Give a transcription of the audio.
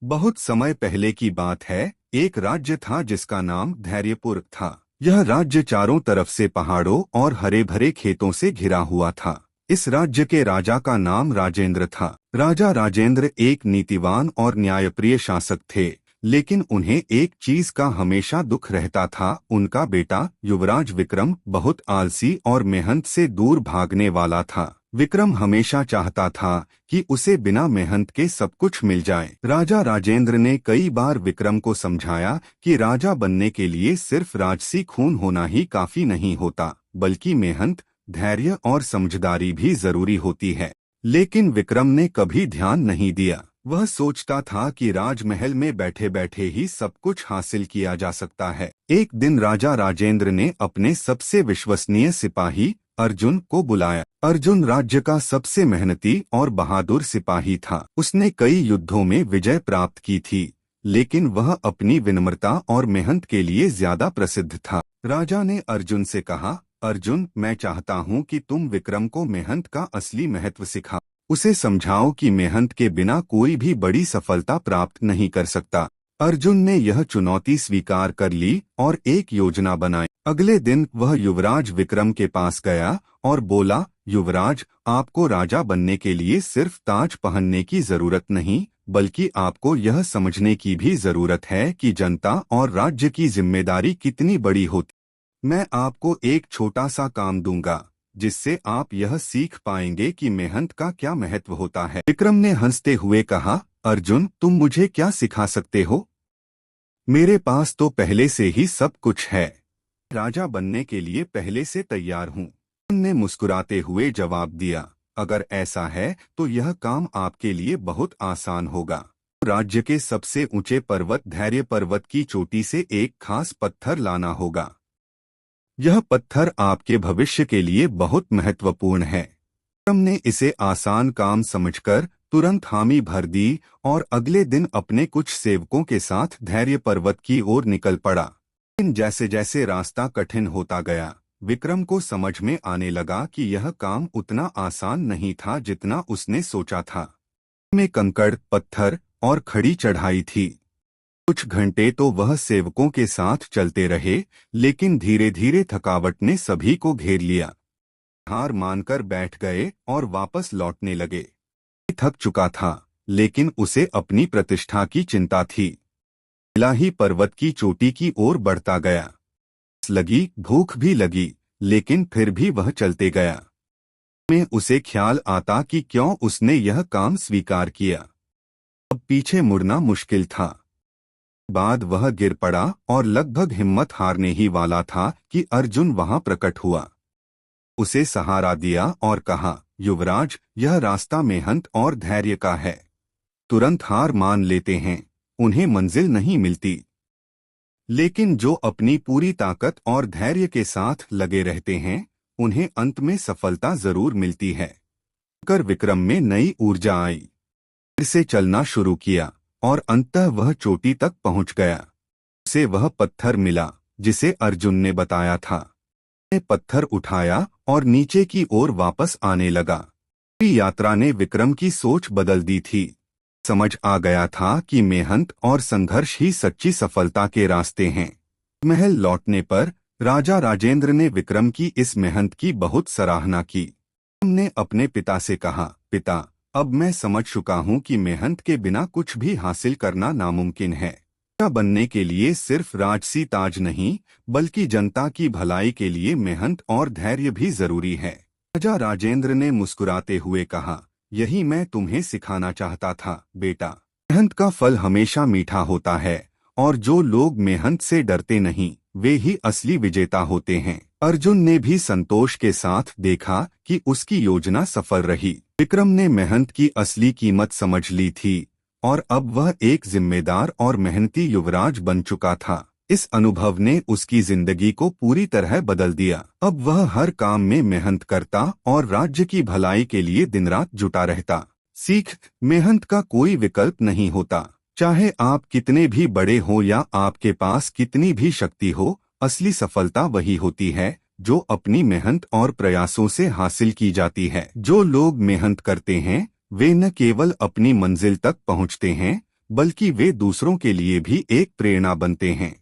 बहुत समय पहले की बात है। एक राज्य था जिसका नाम धैर्यपुर था। यह राज्य चारों तरफ से पहाड़ों और हरे भरे खेतों से घिरा हुआ था। इस राज्य के राजा का नाम राजेंद्र था। राजा राजेंद्र एक नीतिवान और न्यायप्रिय शासक थे, लेकिन उन्हें एक चीज का हमेशा दुख रहता था। उनका बेटा युवराज विक्रम बहुत आलसी और मेहनत से दूर भागने वाला था। विक्रम हमेशा चाहता था कि उसे बिना मेहनत के सब कुछ मिल जाए। राजा राजेंद्र ने कई बार विक्रम को समझाया कि राजा बनने के लिए सिर्फ राजसी खून होना ही काफी नहीं होता, बल्कि मेहनत, धैर्य और समझदारी भी जरूरी होती है। लेकिन विक्रम ने कभी ध्यान नहीं दिया। वह सोचता था कि राजमहल में बैठे बैठे ही सब कुछ हासिल किया जा सकता है। एक दिन राजा राजेंद्र ने अपने सबसे विश्वसनीय सिपाही अर्जुन को बुलाया। अर्जुन राज्य का सबसे मेहनती और बहादुर सिपाही था। उसने कई युद्धों में विजय प्राप्त की थी, लेकिन वह अपनी विनम्रता और मेहनत के लिए ज्यादा प्रसिद्ध था। राजा ने अर्जुन से कहा, अर्जुन, मैं चाहता हूँ कि तुम विक्रम को मेहनत का असली महत्व सिखाओ। उसे समझाओ कि मेहनत के बिना कोई भी बड़ी सफलता प्राप्त नहीं कर सकता। अर्जुन ने यह चुनौती स्वीकार कर ली और एक योजना बनाई। अगले दिन वह युवराज विक्रम के पास गया और बोला, युवराज, आपको राजा बनने के लिए सिर्फ ताज पहनने की जरूरत नहीं, बल्कि आपको यह समझने की भी जरूरत है कि जनता और राज्य की जिम्मेदारी कितनी बड़ी होती। मैं आपको एक छोटा सा काम दूंगा, जिससे आप यह सीख पाएंगे कि मेहनत का क्या महत्व होता है। विक्रम ने हंसते हुए कहा, अर्जुन, तुम मुझे क्या सिखा सकते हो? मेरे पास तो पहले से ही सब कुछ है। राजा बनने के लिए पहले से तैयार हूँ। अर्जुन ने मुस्कुराते हुए जवाब दिया, अगर ऐसा है तो यह काम आपके लिए बहुत आसान होगा। राज्य के सबसे ऊंचे पर्वत धैर्य पर्वत की चोटी से एक खास पत्थर लाना होगा। यह पत्थर आपके भविष्य के लिए बहुत महत्वपूर्ण है। विक्रम ने इसे आसान काम समझकर तुरंत हामी भर दी और अगले दिन अपने कुछ सेवकों के साथ धैर्य पर्वत की ओर निकल पड़ा। लेकिन जैसे जैसे रास्ता कठिन होता गया, विक्रम को समझ में आने लगा कि यह काम उतना आसान नहीं था जितना उसने सोचा था। में कंकड़, पत्थर और खड़ी चढ़ाई थी। कुछ घंटे तो वह सेवकों के साथ चलते रहे, लेकिन धीरे धीरे थकावट ने सभी को घेर लिया। हार मानकर बैठ गए और वापस लौटने लगे। थक चुका था, लेकिन उसे अपनी प्रतिष्ठा की चिंता थी। इलाही पर्वत की चोटी की ओर बढ़ता गया। लगी, भूख भी लगी, लेकिन फिर भी वह चलते गया। में उसे ख्याल आता कि क्यों उसने यह काम स्वीकार किया। अब पीछे मुड़ना मुश्किल था। बाद वह गिर पड़ा और लगभग हिम्मत हारने ही वाला था कि अर्जुन वहां प्रकट हुआ। उसे सहारा दिया और कहा, युवराज, यह रास्ता मेहनत और धैर्य का है। तुरंत हार मान लेते हैं, उन्हें मंजिल नहीं मिलती। लेकिन जो अपनी पूरी ताकत और धैर्य के साथ लगे रहते हैं, उन्हें अंत में सफलता जरूर मिलती है। कर विक्रम में नई ऊर्जा आई। फिर से चलना शुरू किया और अंततः वह चोटी तक पहुंच गया। उसे वह पत्थर मिला जिसे अर्जुन ने बताया था। उसने पत्थर उठाया और नीचे की ओर वापस आने लगा। पूरी यात्रा ने विक्रम की सोच बदल दी थी। समझ आ गया था कि मेहनत और संघर्ष ही सच्ची सफलता के रास्ते हैं। महल लौटने पर राजा राजेंद्र ने विक्रम की इस मेहनत की बहुत सराहना की। विक्रम ने अपने पिता से कहा, पिता, अब मैं समझ चुका हूँ कि मेहनत के बिना कुछ भी हासिल करना नामुमकिन है। राजा बनने के लिए सिर्फ राजसी ताज नहीं, बल्कि जनता की भलाई के लिए मेहनत और धैर्य भी जरूरी है। राजा राजेंद्र ने मुस्कुराते हुए कहा, यही मैं तुम्हें सिखाना चाहता था, बेटा। मेहनत का फल हमेशा मीठा होता है और जो लोग मेहनत से डरते नहीं, वे ही असली विजेता होते हैं। अर्जुन ने भी संतोष के साथ देखा कि उसकी योजना सफल रही। विक्रम ने मेहनत की असली कीमत समझ ली थी और अब वह एक जिम्मेदार और मेहनती युवराज बन चुका था। इस अनुभव ने उसकी जिंदगी को पूरी तरह बदल दिया। अब वह हर काम में मेहनत करता और राज्य की भलाई के लिए दिन रात जुटा रहता। सीख, मेहनत का कोई विकल्प नहीं होता। चाहे आप कितने भी बड़े हो या आपके पास कितनी भी शक्ति हो, असली सफलता वही होती है जो अपनी मेहनत और प्रयासों से हासिल की जाती है। जो लोग मेहनत करते हैं, वे न केवल अपनी मंजिल तक पहुंचते हैं, बल्कि वे दूसरों के लिए भी एक प्रेरणा बनते हैं।